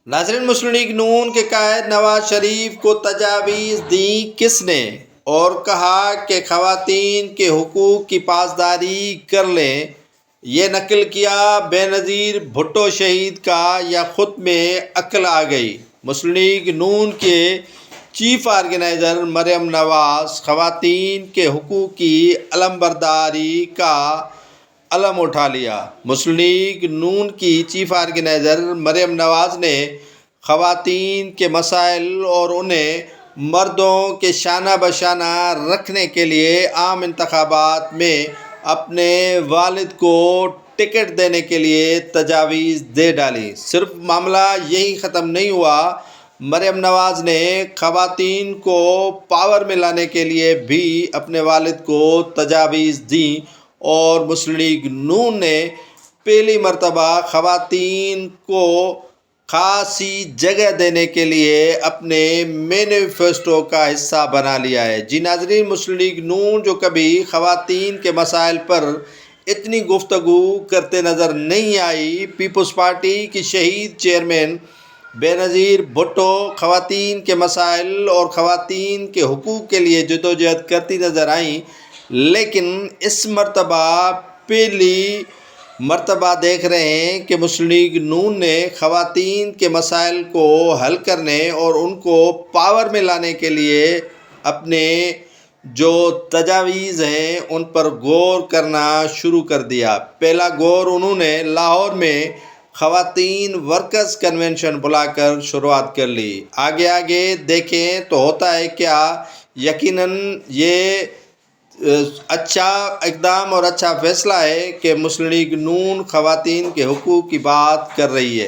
ناظرین، مسلم لیگ نون کے قائد نواز شریف کو تجاویز دیں کس نے، اور کہا کہ خواتین کے حقوق کی پاسداری کر لیں؟ یہ نقل کیا بے نظیر بھٹو شہید کا یا خود میں عقل آ گئی؟ مسلم لیگ نون کے چیف آرگنائزر مریم نواز خواتین کے حقوق کی علمبرداری کا علم اٹھا لیا۔ مسلم لیگ نون کی چیف آرگنائزر مریم نواز نے خواتین کے مسائل اور انہیں مردوں کے شانہ بشانہ رکھنے کے لیے عام انتخابات میں اپنے والد کو ٹکٹ دینے کے لیے تجاویز دے ڈالی۔ صرف معاملہ یہی ختم نہیں ہوا، مریم نواز نے خواتین کو پاور میں لانے کے لیے بھی اپنے والد کو تجاویز دیں، اور مسلم لیگ نون نے پہلی مرتبہ خواتین کو خاصی جگہ دینے کے لیے اپنے مینیفیسٹو کا حصہ بنا لیا ہے۔ جی ناظرین، مسلم لیگ نون جو کبھی خواتین کے مسائل پر اتنی گفتگو کرتے نظر نہیں آئی، پیپلز پارٹی کی شہید چیئرمین بے نظیر بھٹو خواتین کے مسائل اور خواتین کے حقوق کے لیے جدوجہد کرتی نظر آئیں، لیکن اس مرتبہ پہلی مرتبہ دیکھ رہے ہیں کہ مسلم لیگ نون نے خواتین کے مسائل کو حل کرنے اور ان کو پاور میں لانے کے لیے اپنے جو تجاویز ہیں ان پر غور کرنا شروع کر دیا۔ پہلا غور انہوں نے لاہور میں خواتین ورکرز کنونشن بلا کر شروعات کر لی۔ آگے دیکھیں تو ہوتا ہے کیا۔ یقیناً یہ اچھا اقدام اور اچھا فیصلہ ہے کہ مسلم لیگ نون خواتین کے حقوق کی بات کر رہی ہے۔